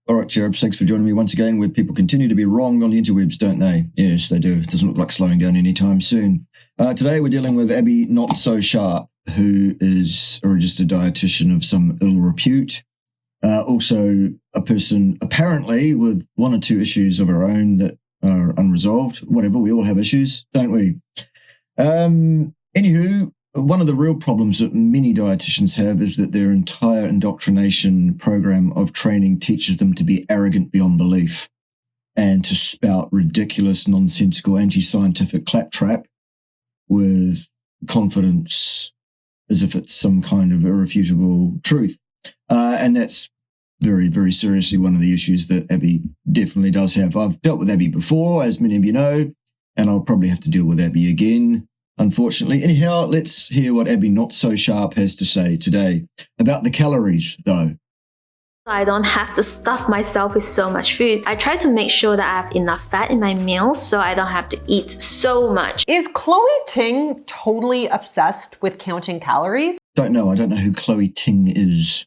All right, Cherubs, thanks for joining me once again, where people continue to be wrong on the interwebs, don't they? Yes, they do. It doesn't look like slowing down anytime soon. Today we're dealing with Abbey Not So Sharp, who is a registered dietitian of some ill repute. Also a person apparently with one or two issues of her own that are unresolved. Whatever, we all have issues, don't we? Anywho, one of the real problems that many dietitians have is that their entire indoctrination program of training teaches them to be arrogant beyond belief and to spout ridiculous, nonsensical, anti-scientific claptrap with confidence as if it's some kind of irrefutable truth. And that's very, very seriously one of the issues that Abbey definitely does have. I've dealt with Abbey before, as many of you know, and I'll probably have to deal with Abbey again, unfortunately. Anyhow, let's hear what Abbey Not So Sharp has to say today about the calories, though. I don't have to stuff myself with so much food. I try to make sure that I have enough fat in my meals so I don't have to eat so much. Is Chloe Ting totally obsessed with counting calories? Don't know. I don't know who Chloe Ting is.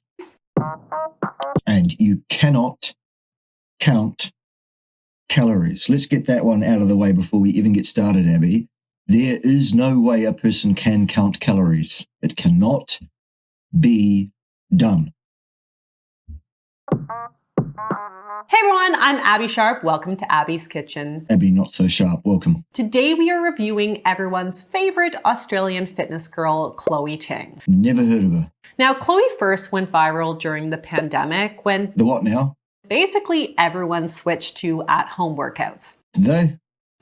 And you cannot count calories. Let's get that one out of the way before we even get started, Abbey. There is no way a person can count calories. It cannot be done. Hey everyone, I'm Abby Sharp. Welcome to Abby's Kitchen. Abbey Not So Sharp, welcome. Today we are reviewing everyone's favorite Australian fitness girl, Chloe Ting. Never heard of her. Now, Chloe first went viral during the pandemic when The what now? basically everyone switched to at-home workouts. Did they?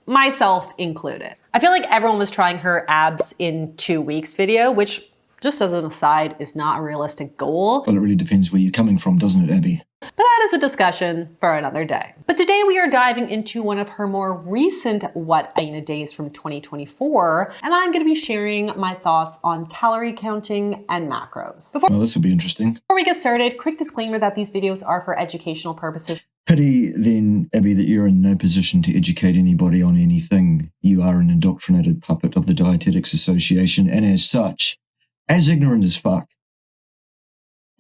Myself included. I feel like everyone was trying her abs in 2 weeks video, which, just as an aside, is not a realistic goal. Well, it really depends where you're coming from, doesn't it, Abbey? But that is a discussion for another day. But today we are diving into one of her more recent What Aina Days from 2024, and I'm going to be sharing my thoughts on calorie counting and macros. Well, this will be interesting. Before we get started, quick disclaimer that these videos are for educational purposes. Pity then, Abbey, that you're in no position to educate anybody on anything. You are an indoctrinated puppet of the Dietetics Association, and as such, as ignorant as fuck,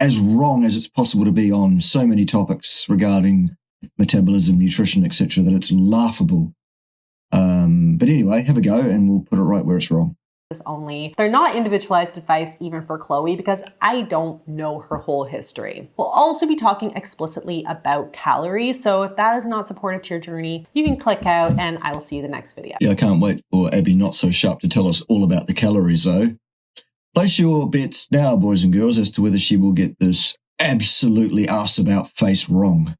as wrong as it's possible to be on so many topics regarding metabolism, nutrition, etc., that it's laughable. But anyway, have a go and we'll put it right where it's wrong. Only. They're not individualized advice even for Chloe because I don't know her whole history. We'll also be talking explicitly about calories, so if that is not supportive to your journey, you can click out and I will see you in the next video. Yeah, I can't wait for Abbey Not So Sharp to tell us all about the calories though. Place your bets now, boys and girls, as to whether she will get this absolutely ass-about face wrong.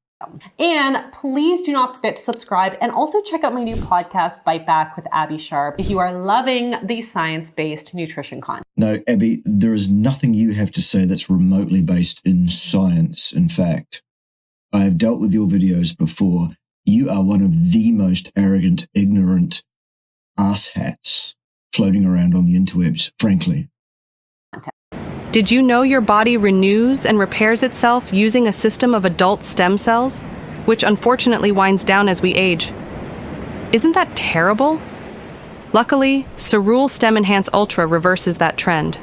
And please do not forget to subscribe and also check out my new podcast, Bite Back with Abby Sharp, if you are loving the science-based nutrition content. No, Abbey, there is nothing you have to say that's remotely based in science. In fact, I have dealt with your videos before. You are one of the most arrogant, ignorant asshats floating around on the interwebs, frankly. Did you know your body renews and repairs itself using a system of adult stem cells, which unfortunately winds down as we age? Isn't that terrible? Luckily, Cerule Stem Enhance Ultra reverses that trend.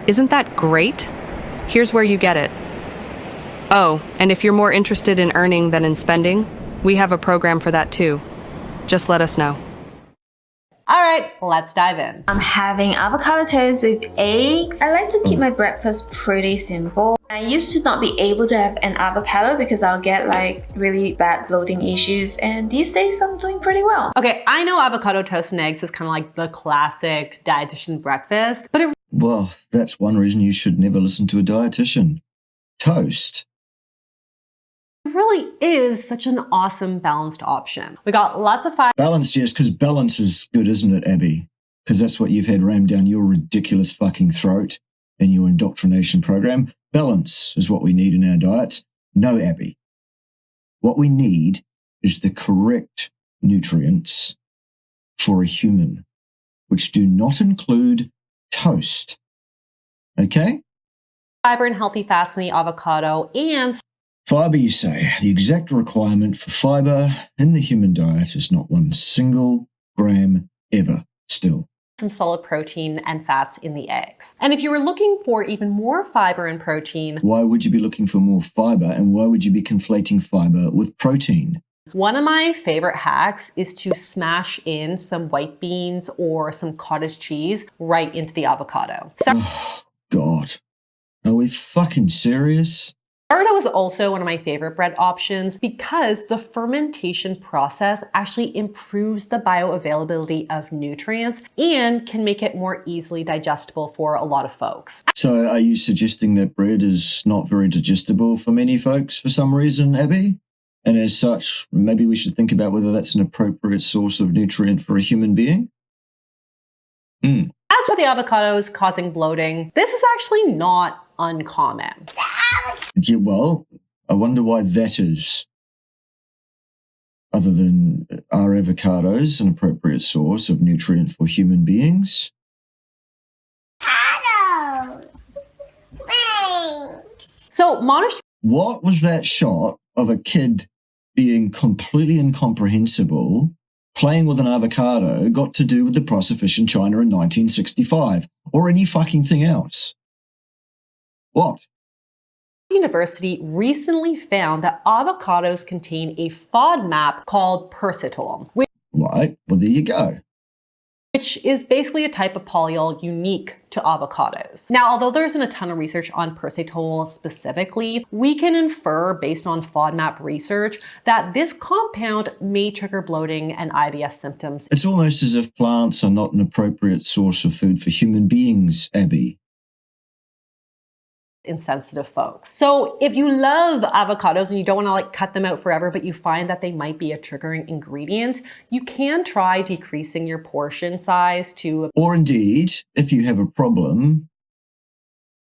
Isn't that great? Here's where you get it. Oh, and if you're more interested in earning than in spending, we have a program for that too. Just let us know. All right, let's dive in. I'm having avocado toast with eggs. I like to keep my breakfast pretty simple. I used to not be able to have an avocado because I'll get like really bad bloating issues, and these days I'm doing pretty well. Okay, I know avocado toast and eggs is kind of like the classic dietitian breakfast, but Well, that's one reason you should never listen to a dietitian. Toast. it really is such an awesome balanced option. We got lots of fiber. Balanced, yes, because balance is good, isn't it, Abbey? Because that's what you've had rammed down your ridiculous fucking throat in your indoctrination program. Balance is what we need in our diets. No, Abbey. What we need is the correct nutrients for a human, which do not include toast. Okay? Fiber and healthy fats in the avocado and Fiber, you say. The exact requirement for fiber in the human diet is not 1 single gram ever still. some solid protein and fats in the eggs. And if you were looking for even more fiber and protein, why would you be looking for more fiber, and why would you be conflating fiber with protein? one of my favorite hacks is to smash in some white beans or some cottage cheese right into the avocado. Oh, God. Are we fucking serious? Sourdough is also one of my favorite bread options because the fermentation process actually improves the bioavailability of nutrients and can make it more easily digestible for a lot of folks. So are you suggesting that bread is not very digestible for many folks for some reason, Abbey? And as such, maybe we should think about whether that's an appropriate source of nutrient for a human being? As for the avocados causing bloating, this is actually not uncommon. Yeah, well, I wonder why that is. Other than, are avocados an appropriate source of nutrient for human beings? So monitoring. What was that shot of a kid being completely incomprehensible, playing with an avocado, got to do with the process in China in 1965, or any fucking thing else? What? University recently found that avocados contain a FODMAP called persitol, Right, well, there you go. which is basically a type of polyol unique to avocados. Now, although there isn't a ton of research on persitol specifically, we can infer based on FODMAP research that this compound may trigger bloating and IBS symptoms. It's almost as if plants are not an appropriate source of food for human beings, Abbey. In sensitive folks. So if you love avocados and you don't want to cut them out forever, but you find that they might be a triggering ingredient, you can try decreasing your portion size to... Or indeed, if you have a problem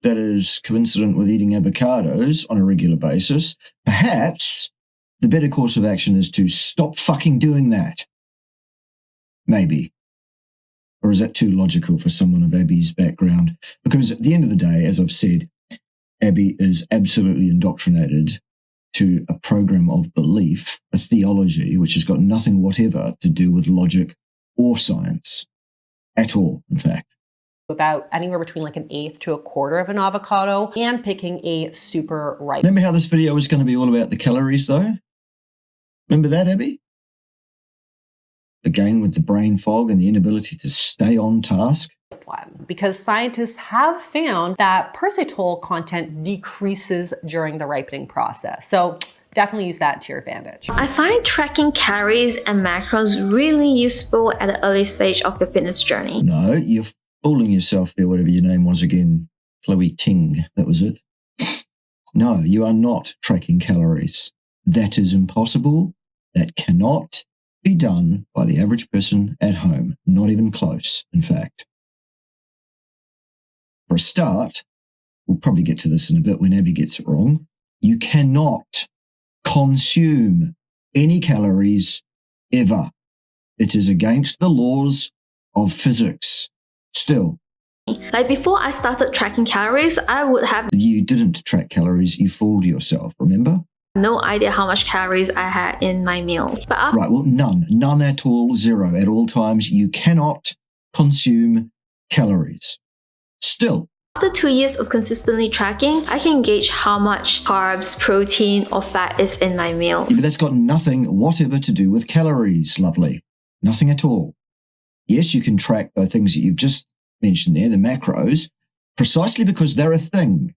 that is coincident with eating avocados on a regular basis, perhaps the better course of action is to stop fucking doing that. Maybe. Or is that too logical for someone of Abbey's background? Because at the end of the day, as I've said, Abbey is absolutely indoctrinated to a program of belief, a theology, which has got nothing whatever to do with logic or science at all, in fact. About anywhere between an eighth to a quarter of an avocado and picking a super ripe. Remember how this video was going to be all about the calories, though? Remember that, Abbey? Again, with the brain fog and the inability to stay on task. One, because scientists have found that persitol content decreases during the ripening process. So definitely use that to your advantage. I find tracking calories and macros really useful at the early stage of your fitness journey. No, you're fooling yourself there, whatever your name was again. Chloe Ting, that was it. No, you are not tracking calories. That is impossible. That cannot be done by the average person at home. Not even close, in fact. For a start, we'll probably get to this in a bit when Abbey gets it wrong, you cannot consume any calories ever. It is against the laws of physics. Still. Before I started tracking calories, I would have You didn't track calories, you fooled yourself, remember? no idea how much calories I had in my meal. But after Right, well, none at all, zero. At all times, you cannot consume calories. Still. After 2 years of consistently tracking, I can gauge how much carbs, protein, or fat is in my meals. Yeah, but that's got nothing whatever to do with calories, lovely. Nothing at all. Yes, you can track the things that you've just mentioned there, the macros, precisely because they're a thing.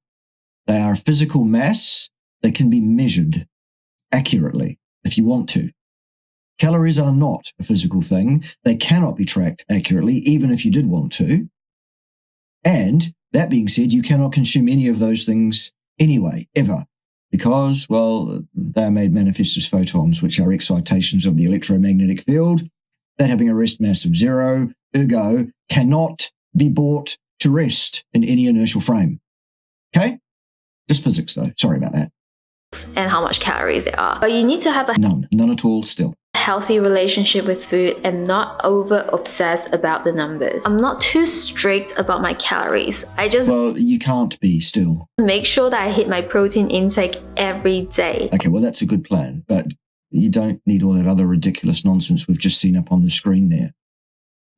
They are a physical mass. They can be measured accurately if you want to. Calories are not a physical thing. They cannot be tracked accurately, even if you did want to. And that being said, you cannot consume any of those things anyway, ever, because, well, they are made manifest as photons, which are excitations of the electromagnetic field, that having a rest mass of zero, ergo, cannot be brought to rest in any inertial frame. Okay? Just physics, though. Sorry about that. And how much calories there are. But you need to have a None at all still. healthy relationship with food and not over obsess about the numbers. I'm not too strict about my calories. I just Well, you can't be still. make sure that I hit my protein intake every day. Okay, well, that's a good plan, but you don't need all that other ridiculous nonsense we've just seen up on the screen there.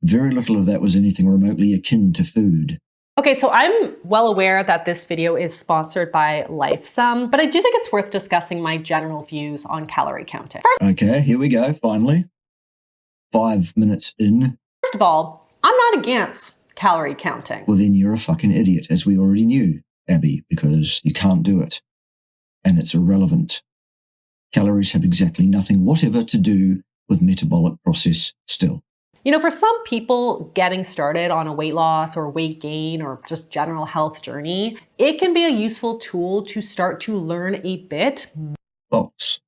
very little of that was anything remotely akin to food. Okay, so I'm well aware that this video is sponsored by LifeSum, but I do think it's worth discussing my general views on calorie counting. Okay, here we go, finally. 5 minutes in. First of all, I'm not against calorie counting. Well, then you're a fucking idiot, as we already knew, Abbey, because you can't do it. And it's irrelevant. Calories have exactly nothing whatever to do with metabolic process still. You know, for some people getting started on a weight loss or weight gain or just general health journey, it can be a useful tool to start to learn a bit. False.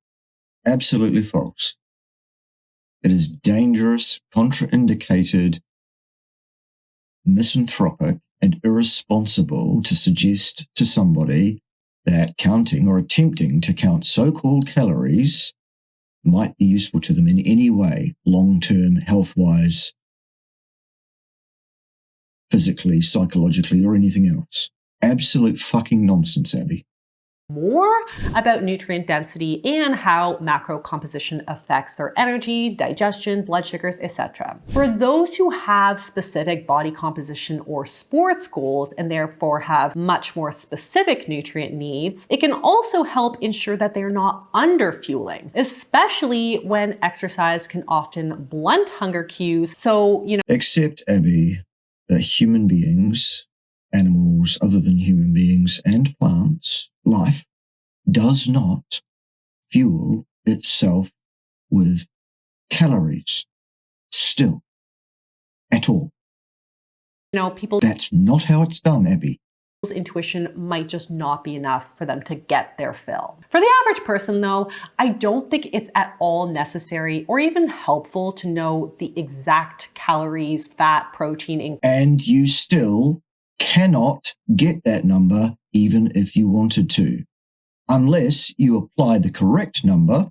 Absolutely false. It is dangerous, contraindicated, misanthropic, and irresponsible to suggest to somebody that counting or attempting to count so-called calories might be useful to them in any way, long-term, health-wise, physically, psychologically, or anything else. Absolute fucking nonsense, Abbey. More about nutrient density and how macro composition affects their energy, digestion, blood sugars, etc. For those who have specific body composition or sports goals and therefore have much more specific nutrient needs, it can also help ensure that they're not underfueling, especially when exercise can often blunt hunger cues. So, Except, Abbey, that human beings, animals other than human beings, and plants, life does not fuel itself with calories still at all. People, that's not how it's done, Abbey. Intuition might just not be enough for them to get their fill. For the average person though, I don't think it's at all necessary or even helpful to know the exact calories, fat, protein, and you still cannot get that number even if you wanted to, unless you apply the correct number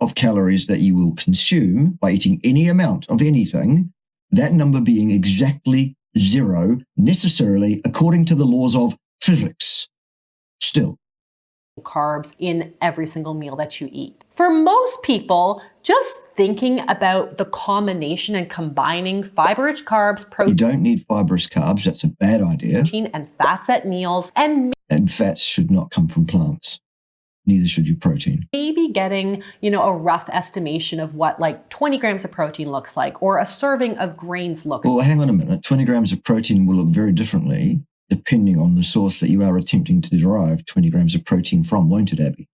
of calories that you will consume by eating any amount of anything, that number being exactly 0, necessarily according to the laws of physics. Still. Carbs in every single meal that you eat. For most people, just thinking about the combination and combining fiber-rich carbs, protein. You don't need fibrous carbs, that's a bad idea. Protein and fats at meals, and fats should not come from plants. Neither should your protein. Maybe getting, a rough estimation of what like 20 grams of protein looks like, or a serving of grains looks like. Well, hang on a minute. 20 grams of protein will look very differently depending on the source that you are attempting to derive 20 grams of protein from, won't it, Abbey?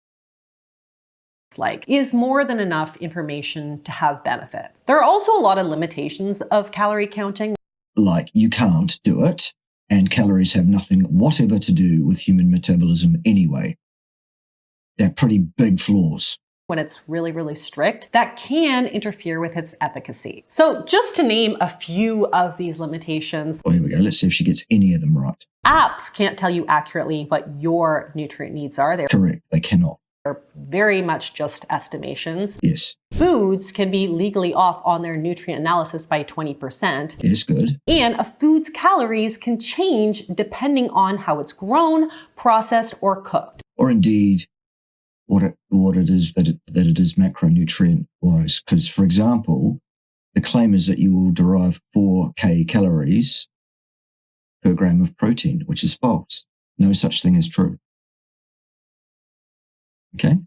Is more than enough information to have benefit. There are also a lot of limitations of calorie counting. Like you can't do it, and calories have nothing whatever to do with human metabolism anyway. They're pretty big flaws. When it's really, really strict, that can interfere with its efficacy. So just to name a few of these limitations. Oh, here we go. Let's see if she gets any of them right. Apps can't tell you accurately what your nutrient needs are. They're correct. They cannot. They're very much just estimations. Yes. Foods can be legally off on their nutrient analysis by 20%. Yes, good. And a food's calories can change depending on how it's grown, processed, or cooked. Or indeed, what it is that it is macronutrient wise. Because, for example, the claim is that you will derive 4K calories per gram of protein, which is false. No such thing is true. Okay?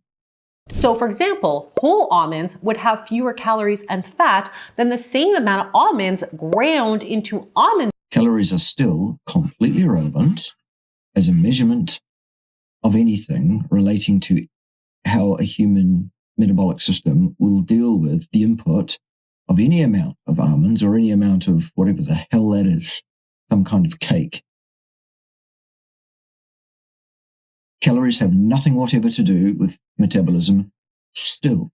So, for example, whole almonds would have fewer calories and fat than the same amount of almonds ground into almond. Calories are still completely irrelevant as a measurement of anything relating to how a human metabolic system will deal with the input of any amount of almonds or any amount of whatever the hell that is, some kind of cake. Calories have nothing whatever to do with metabolism still.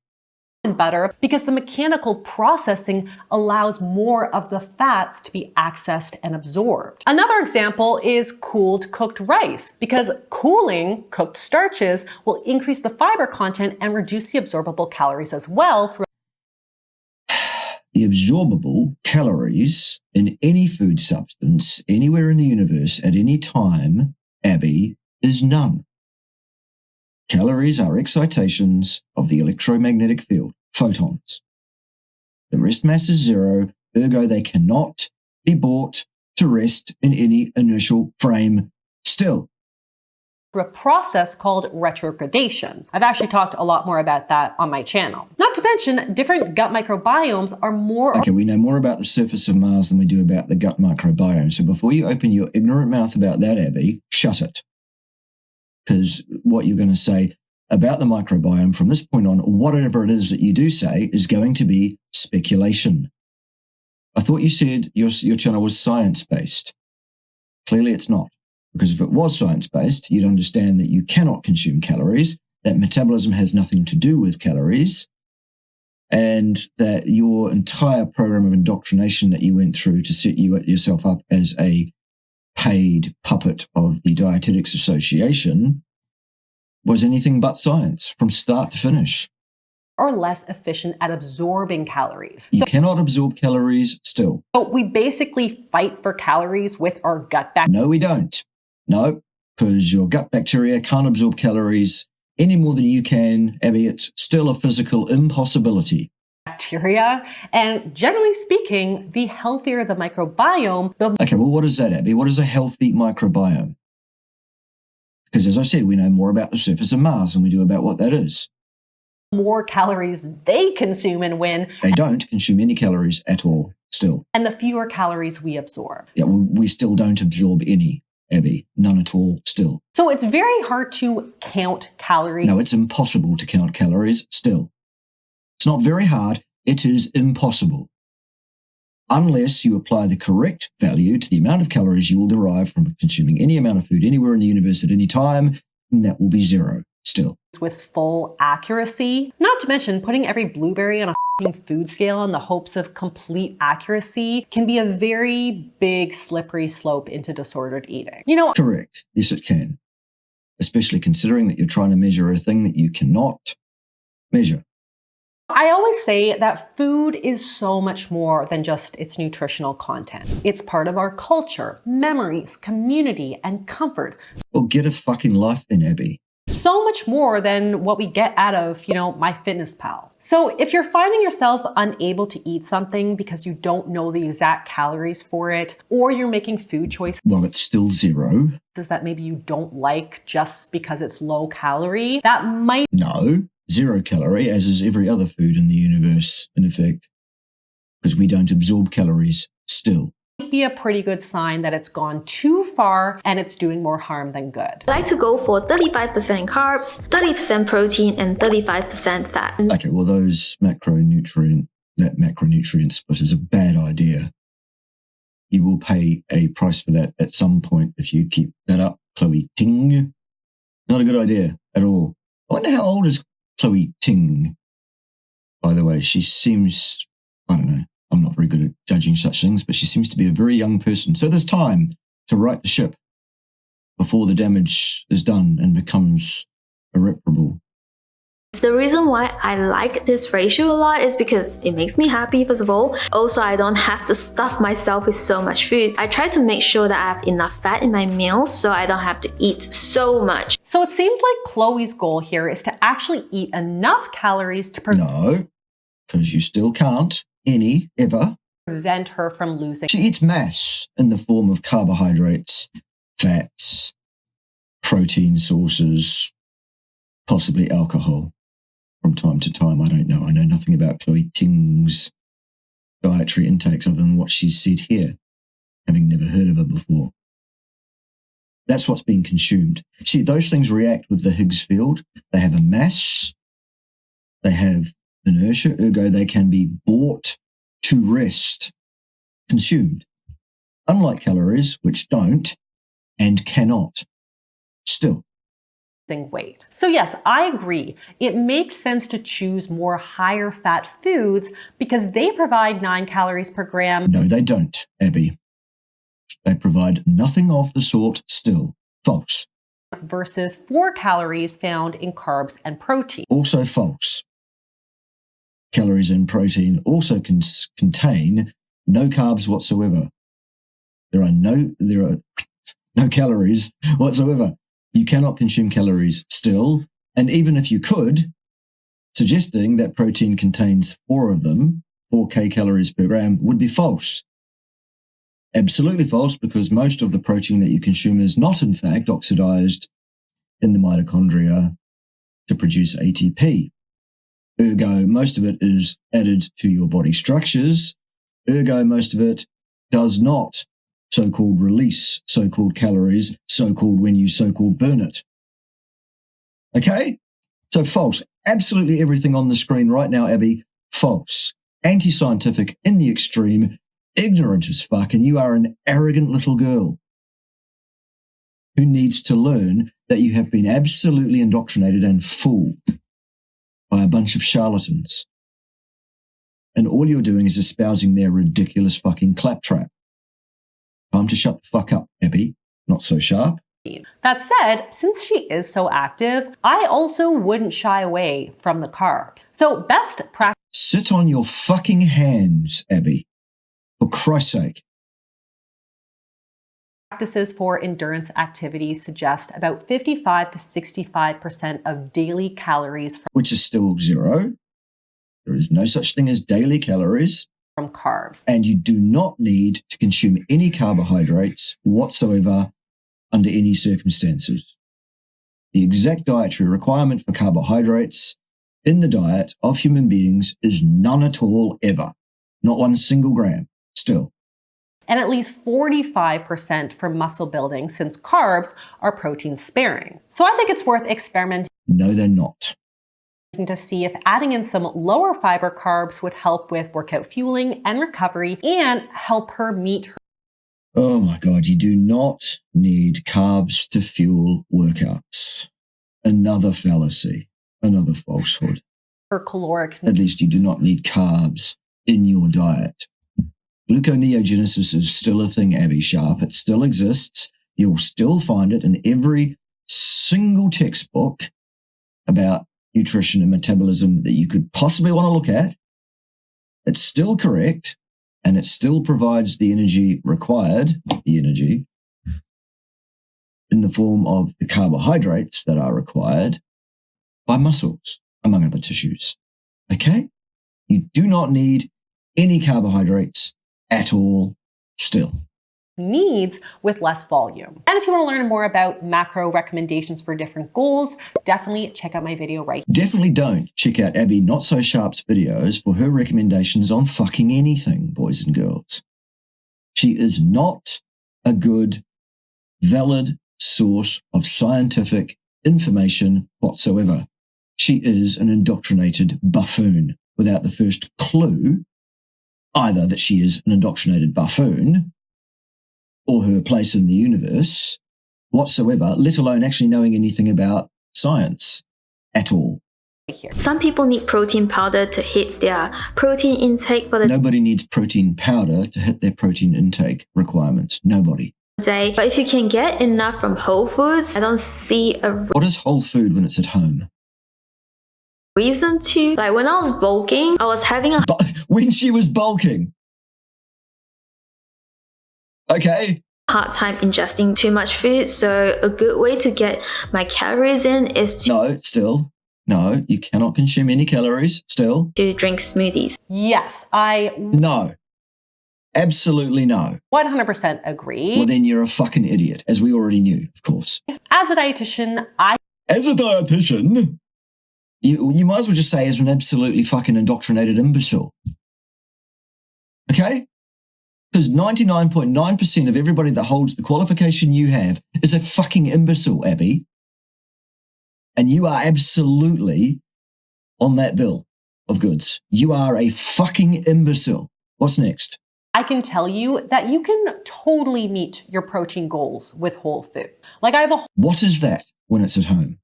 And butter, because the mechanical processing allows more of the fats to be accessed and absorbed. Another example is cooled cooked rice, because cooling cooked starches will increase the fiber content and reduce the absorbable calories as well. The absorbable calories in any food substance anywhere in the universe at any time, Abbey, is none. Calories are excitations of the electromagnetic field, photons. The rest mass is 0, Ergo, they cannot be brought to rest in any inertial frame still. A process called retrogradation. I've actually talked a lot more about that on my channel. Not to mention, different gut microbiomes are more... Okay, we know more about the surface of Mars than we do about the gut microbiome. So before you open your ignorant mouth about that, Abbey, shut it. Because what you're going to say about the microbiome from this point on, whatever it is that you do say, is going to be speculation. I thought you said your channel was science-based. Clearly it's not. Because if it was science-based, you'd understand that you cannot consume calories, that metabolism has nothing to do with calories, and that your entire program of indoctrination that you went through to set yourself up as a paid puppet of the Dietetics Association was anything but science from start to finish. Or less efficient at absorbing calories. You cannot absorb calories still. So we basically fight for calories with our gut bacteria. No, we don't. No, because your gut bacteria can't absorb calories any more than you can, Abbey. It's still a physical impossibility. And generally speaking, the healthier the microbiome, the... Okay, well, what is that, Abbey? What is a healthy microbiome? Because as I said, we know more about the surface of Mars than we do about what that is. more calories they consume and win. They don't consume any calories at all still. And the fewer calories we absorb. Yeah, well, we still don't absorb any, Abbey. None at all still. So it's very hard to count calories. No, it's impossible to count calories still. It's not very hard. It is impossible. Unless you apply the correct value to the amount of calories you will derive from consuming any amount of food anywhere in the universe at any time, and that will be zero still. With full accuracy, not to mention putting every blueberry on a food scale in the hopes of complete accuracy can be a very big slippery slope into disordered eating. You know, Correct. Yes, it can. Especially considering that you're trying to measure a thing that you cannot measure. I always say that food is so much more than just its nutritional content. It's part of our culture, memories, community, and comfort. Well, get a fucking life then, Abbey. So much more than what we get out of, MyFitnessPal. So if you're finding yourself unable to eat something because you don't know the exact calories for it, or you're making food choices Well, it's still zero. that maybe you don't like just because it's low calorie, that might No, 0 calorie, as is every other food in the universe, in effect. Because we don't absorb calories still. be a pretty good sign that it's gone too far and it's doing more harm than good. I like to go for 35% carbs, 30% protein, and 35% fat. Okay, well, that macronutrient split is a bad idea. You will pay a price for that at some point if you keep that up, Chloe Ting. Not a good idea at all. I wonder how old is Chloe Ting? By the way, she seems, I don't know, I'm not very good at judging such things, but she seems to be a very young person. So there's time to right the ship before the damage is done and becomes irreparable. The reason why I like this ratio a lot is because it makes me happy, first of all. Also, I don't have to stuff myself with so much food. I try to make sure that I have enough fat in my meals so I don't have to eat so much. So it seems like Chloe's goal here is to actually eat enough calories to No, because you still can't. Any, ever. prevent her from losing. She eats mass in the form of carbohydrates, fats, protein sources, possibly alcohol from time to time. I don't know. I know nothing about Chloe Ting's dietary intakes other than what she's said here, having never heard of her before. That's what's being consumed. See, those things react with the Higgs field. They have a mass. They have inertia, ergo they can be brought to rest, consumed. Unlike calories, which don't and cannot. Still. Weight. So yes, I agree. It makes sense to choose more higher fat foods because they provide 9 calories per gram. No, they don't, Abbey. They provide nothing of the sort still. False. Versus 4 calories found in carbs and protein. Also false. Calories and protein also contain no carbs whatsoever. There are no calories whatsoever. You cannot consume calories still. And even if you could, suggesting that protein contains 4 of them 4 kcal per gram would be false. Absolutely false, because most of the protein that you consume is not, in fact, oxidized in the mitochondria to produce ATP. Ergo, most of it is added to your body structures. Ergo, most of it does not so-called release so-called calories, so-called when you so-called burn it. Okay? So false. Absolutely everything on the screen right now, Abbey, false. Anti-scientific in the extreme, ignorant as fuck, and you are an arrogant little girl who needs to learn that you have been absolutely indoctrinated and fooled by a bunch of charlatans. And all you're doing is espousing their ridiculous fucking claptrap. Time to shut the fuck up, Abbey. Not so sharp. That said, since she is so active, I also wouldn't shy away from the carbs. So best Sit on your fucking hands, Abbey. For Christ's sake. practices for endurance activities suggest about 55 to 65% of daily calories Which is still zero. There is no such thing as daily calories. from carbs. And you do not need to consume any carbohydrates whatsoever under any circumstances. The exact dietary requirement for carbohydrates in the diet of human beings is none at all ever. Not 1 single gram, still. And at least 45% for muscle building, since carbs are protein sparing. So I think it's worth experimenting No, they're not. to see if adding in some lower fiber carbs would help with workout fueling and recovery and help her meet her Oh my God, you do not need carbs to fuel workouts. Another fallacy, another falsehood. caloric At least you do not need carbs in your diet. Gluconeogenesis is still a thing, Abbey Sharp. It still exists. You'll still find it in every single textbook about nutrition and metabolism that you could possibly want to look at. It's still correct, and it still provides the energy required, the energy, in the form of the carbohydrates that are required by muscles, among other tissues. Okay? You do not need any carbohydrates at all still. needs with less volume. And if you want to learn more about macro recommendations for different goals, definitely check out my video right here. Definitely don't check out Abbey Not So Sharp's videos for her recommendations on fucking anything, boys and girls. She is not a good, valid source of scientific information whatsoever. She is an indoctrinated buffoon without the first clue either that she is an indoctrinated buffoon or her place in the universe whatsoever, let alone actually knowing anything about science at all. Here. Some people need protein powder to hit their protein intake for the Nobody needs protein powder to hit their protein intake requirements. Nobody. day. But if you can get enough from Whole Foods, I don't see a What is whole food when it's at home? reason to. Like when I was bulking, I was having a But when she was bulking. Okay. hard time ingesting too much food. So a good way to get my calories in is No, you cannot consume any calories still. to drink smoothies. Yes, I No. Absolutely no. 100% agree. Well, then you're a fucking idiot, as we already knew, of course. As a dietitian, I As a dietitian, you might as well just say as an absolutely fucking indoctrinated imbecile. Okay? Because 99.9% of everybody that holds the qualification you have is a fucking imbecile, Abbey. And you are absolutely on that bill of goods. You are a fucking imbecile. What's next? can tell you that you can totally meet your protein goals with whole food. Like I have a What is that when it's at home?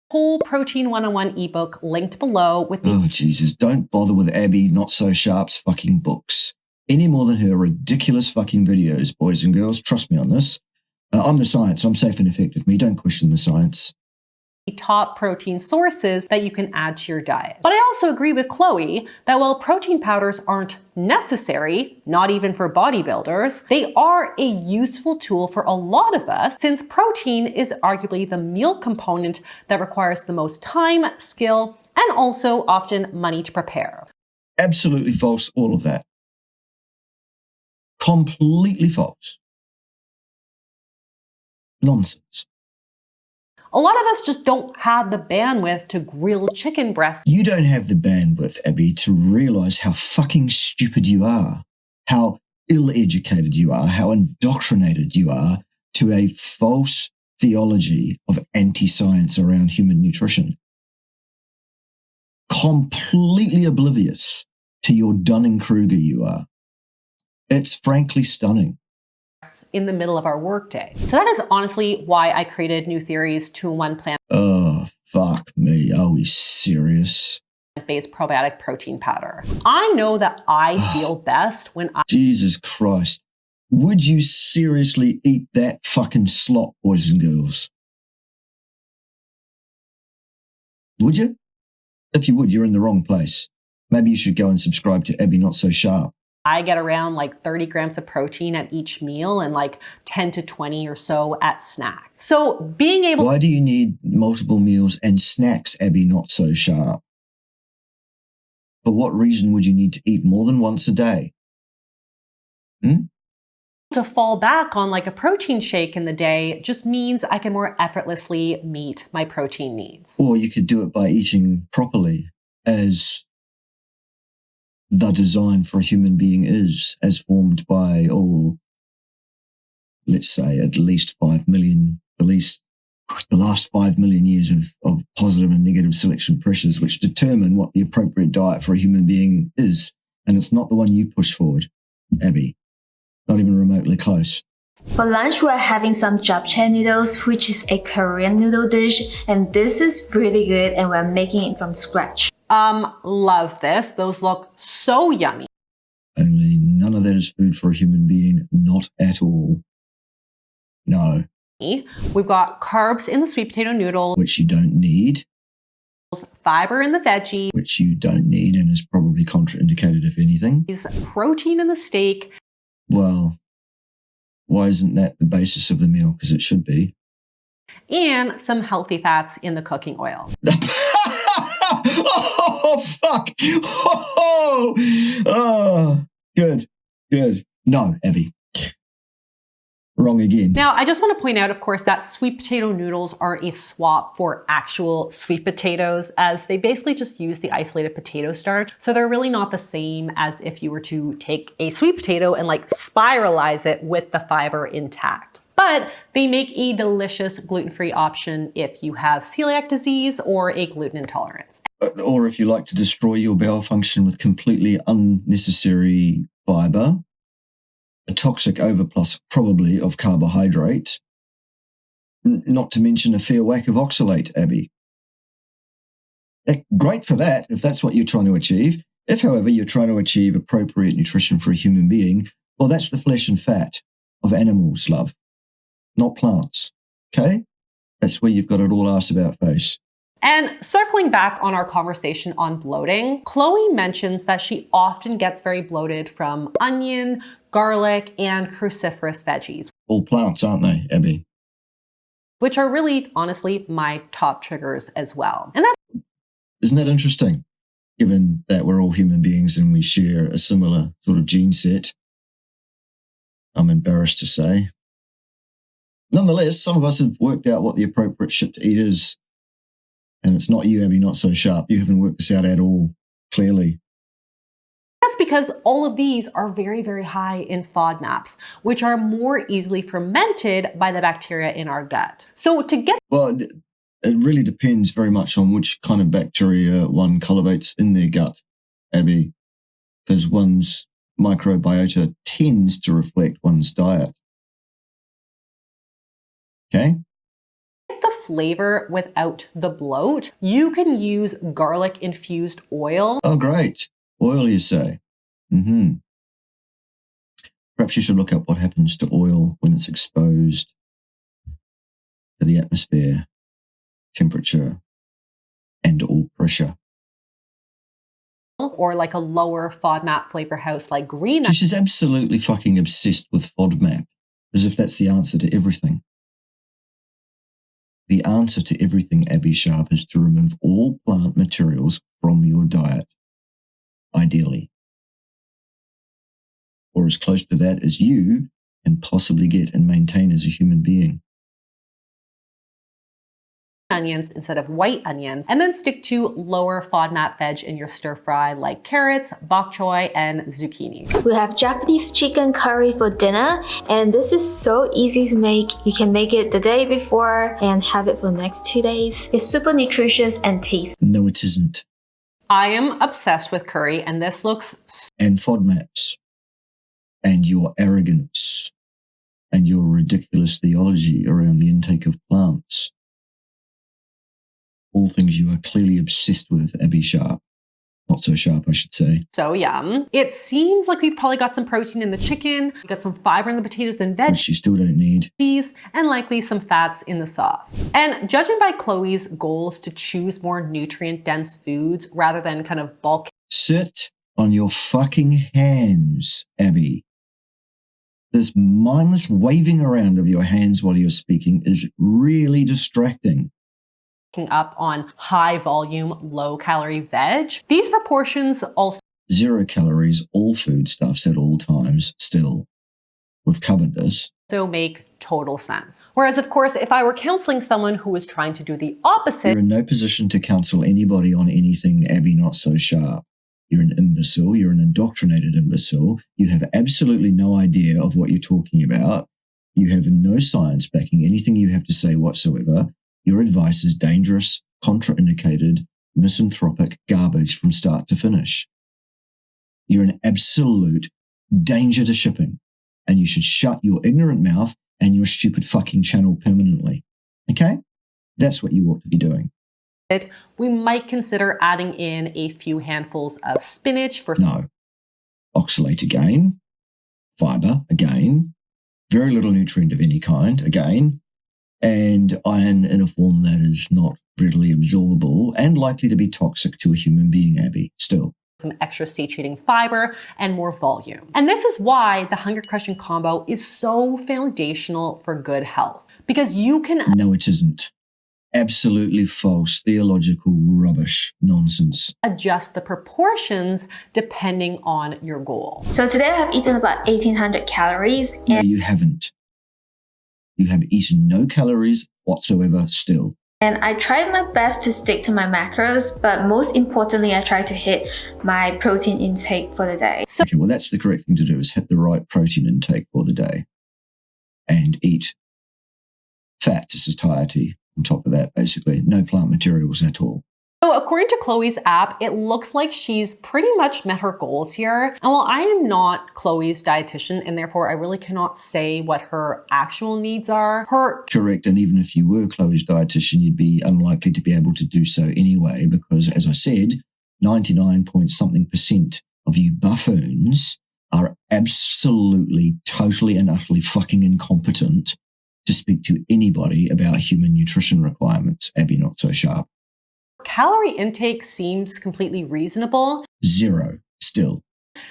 whole protein 101 ebook linked below with the Oh, Jesus. Don't bother with Abbey Not So Sharp's fucking books any more than her ridiculous fucking videos, boys and girls. Trust me on this. I'm the science. I'm safe and effective. Me, don't question the science. top protein sources that you can add to your diet. But I also agree with Chloe that while protein powders aren't necessary, not even for bodybuilders, they are a useful tool for a lot of us since protein is arguably the meal component that requires the most time, skill, and also often money to prepare. Absolutely false, all of that. Completely false. Nonsense. A lot of us just don't have the bandwidth to grill chicken breasts. You don't have the bandwidth, Abbey, to realize how fucking stupid you are, how ill-educated you are, how indoctrinated you are to a false theology of anti-science around human nutrition. Completely oblivious to your Dunning-Kruger you are. It's frankly stunning. In the middle of our workday. So that is honestly why I created New Theory's 2-in-1 Oh, fuck me. Are we serious? plant-based probiotic protein powder. I know that I feel best when I... Jesus Christ. Would you seriously eat that fucking slop, boys and girls? Would you? If you would, you're in the wrong place. Maybe you should go and subscribe to Abbey Not So Sharp. I get around like 30 grams of protein at each meal and like 10 to 20 or so at snack. So being able... Why do you need multiple meals and snacks, Abbey Not So Sharp? For what reason would you need to eat more than once a day? To fall back on like a protein shake in the day just means I can more effortlessly meet my protein needs. Or you could do it by eating properly, as the design for a human being is, as formed by, let's say, at least 5 million, at least the last 5 million years of positive and negative selection pressures, which determine what the appropriate diet for a human being is. And it's not the one you push forward, Abbey. Not even remotely close. For lunch, we're having some japchae noodles, which is a Korean noodle dish, and this is really good, and we're making it from scratch. Love this. Those look so yummy. Only none of that is food for a human being, not at all. No. We've got carbs in the sweet potato noodles, Which you don't need. fiber in the veggies, Which you don't need and is probably contraindicated if anything. protein in the steak, Well, why isn't that the basis of the meal? Because it should be. and some healthy fats in the cooking oil. Oh, fuck. Oh, good. No, Abbey. Wrong again. Now, I just want to point out, of course, that sweet potato noodles are a swap for actual sweet potatoes, as they basically just use the isolated potato starch. So they're really not the same as if you were to take a sweet potato and like spiralize it with the fiber intact. But they make a delicious gluten-free option if you have celiac disease or a gluten intolerance. Or if you like to destroy your bowel function with completely unnecessary fiber, a toxic overplus probably of carbohydrates, not to mention a fair whack of oxalate, Abbey. Great for that, if that's what you're trying to achieve. If, however, you're trying to achieve appropriate nutrition for a human being, well, that's the flesh and fat of animals, love, not plants, okay? That's where you've got it all arse about face. And circling back on our conversation on bloating, Chloe mentions that she often gets very bloated from onion, garlic, and cruciferous veggies. All plants, aren't they, Abbey? Which are really, honestly, my top triggers as well. And Isn't that interesting? Given that we're all human beings and we share a similar sort of gene set, I'm embarrassed to say. Nonetheless, some of us have worked out what the appropriate shit to eat is. And it's not you, Abbey, Not So Sharp. You haven't worked this out at all, clearly. that's because all of these are very, very high in FODMAPs, which are more easily fermented by the bacteria in our gut. So to get... Well, it really depends very much on which kind of bacteria one cultivates in their gut, Abbey, because one's microbiota tends to reflect one's diet. Okay? the flavor without the bloat, you can use garlic infused oil. Oh, great. Oil, you say? Mm-hmm. Perhaps you should look up what happens to oil when it's exposed to the atmosphere, temperature, and or pressure. Or like a lower FODMAP flavor house like green. So she's absolutely fucking obsessed with FODMAP, as if that's the answer to everything. The answer to everything, Abbey Sharp, is to remove all plant materials from your diet. ideally. Or as close to that as you can possibly get and maintain as a human being. Onions instead of white onions, and then stick to lower FODMAP veg in your stir fry like carrots, bok choy, and zucchini. We have Japanese chicken curry for dinner, and this is so easy to make. You can make it the day before and have it for the next 2 days. It's super nutritious and tasty. No, it isn't. I am obsessed with curry, and this looks And FODMAPs. And your arrogance. And your ridiculous theology around the intake of plants. All things you are clearly obsessed with, Abbey Sharp. Not so sharp, I should say. so yum. It seems like we've probably got some protein in the chicken, we've got some fiber in the potatoes and Which you still don't need. veggies, and likely some fats in the sauce. And judging by Chloe's goals to choose more nutrient-dense foods rather than kind of bulk Sit on your fucking hands, Abbey. This mindless waving around of your hands while you're speaking is really distracting. up on high volume, low calorie veg, these proportions also 0 calories, all foodstuffs at all times, still. We've covered this. make total sense. Whereas, of course, if I were counseling someone who was trying to do the opposite, You're in no position to counsel anybody on anything, Abbey, not so sharp. You're an imbecile. You're an indoctrinated imbecile. You have absolutely no idea of what you're talking about. You have no science backing anything you have to say whatsoever. Your advice is dangerous, contraindicated, misanthropic garbage from start to finish. You're an absolute danger to shipping, and you should shut your ignorant mouth and your stupid fucking channel permanently. Okay? That's what you ought to be doing. we might consider adding in a few handfuls of spinach for No. Oxalate again. Fiber again. Very little nutrient of any kind again. And iron in a form that is not readily absorbable and likely to be toxic to a human being, Abbey, still. some extra satiating fiber and more volume. And this is why the Hunger Crushing combo is so foundational for good health, because you can No, it isn't. Absolutely false, theological rubbish, nonsense. adjust the proportions depending on your goal. So today I have eaten about 1800 calories, No, and you haven't. You have eaten no calories whatsoever still. I tried my best to stick to my macros, but most importantly, I tried to hit my protein intake for the day. So Okay, well, that's the correct thing to do, is hit the right protein intake for the day. And eat fat to satiety on top of that, basically. No plant materials at all. according to Chloe's app, it looks like she's pretty much met her goals here. And while I am not Chloe's dietitian, and therefore I really cannot say what her actual needs are, her Correct, and even if you were Chloe's dietitian, you'd be unlikely to be able to do so anyway, because, as I said, 99% of you buffoons are absolutely, totally and utterly fucking incompetent to speak to anybody about human nutrition requirements. Abbey, not so sharp. calorie intake seems completely reasonable. 0, still.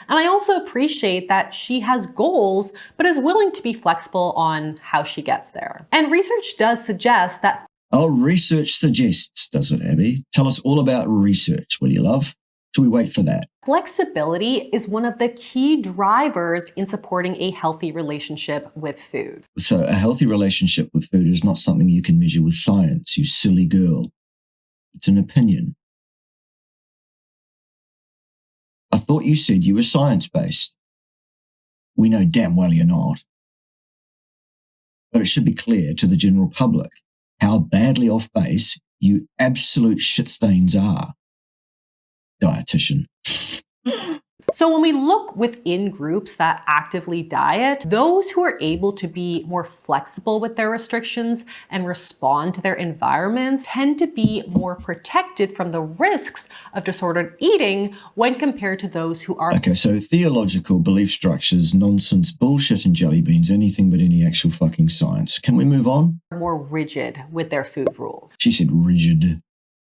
And I also appreciate that she has goals, but is willing to be flexible on how she gets there. And research does suggest that Oh, research suggests, does it, Abbey? Tell us all about research, will you, love? Till we wait for that. flexibility is one of the key drivers in supporting a healthy relationship with food. So a healthy relationship with food is not something you can measure with science, you silly girl. It's an opinion. I thought you said you were science-based. We know damn well you're not. But it should be clear to the general public how badly off base you absolute shit stains are. Dietitian. So when we look within groups that actively diet, those who are able to be more flexible with their restrictions and respond to their environments tend to be more protected from the risks of disordered eating when compared to those who are Okay, so theological belief structures, nonsense, bullshit and jelly beans, anything but any actual fucking science. Can we move on? more rigid with their food rules. She said rigid.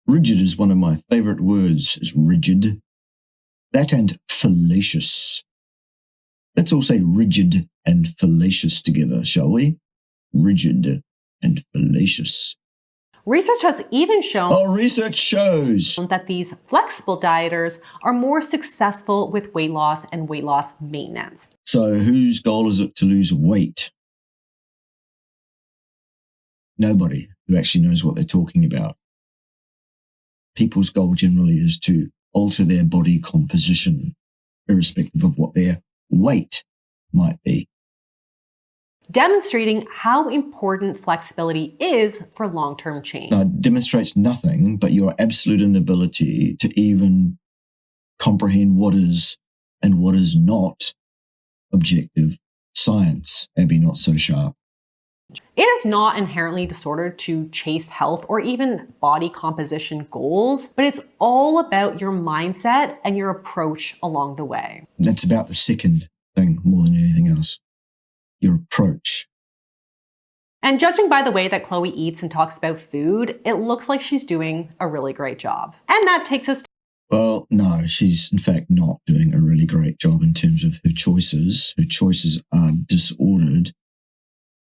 Rigid is one of my favorite words, is rigid. That and fallacious. Let's all say rigid and fallacious together, shall we? Rigid and fallacious. Research has even shown research shows that these flexible dieters are more successful with weight loss and weight loss maintenance. So whose goal is it to lose weight? Nobody who actually knows what they're talking about. People's goal generally is to alter their body composition, irrespective of what their weight might be. Demonstrating how important flexibility is for long-term change. Now, it demonstrates nothing but your absolute inability to even comprehend what is and what is not objective science. Abbey, not so sharp. It is not inherently disordered to chase health or even body composition goals, but it's all about your mindset and your approach along the way. That's about the second thing more than anything else. Your approach. And judging by the way that Chloe eats and talks about food, it looks like she's doing a really great job. And that takes us to Well, no, she's in fact not doing a really great job in terms of her choices. Her choices are disordered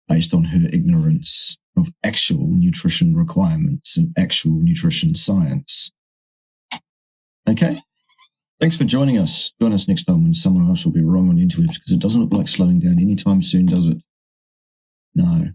based on her ignorance of actual nutrition requirements and actual nutrition science. Okay? Thanks for joining us. Join us next time when someone else will be wrong on the interwebs, because it doesn't look like slowing down anytime soon, does it? No.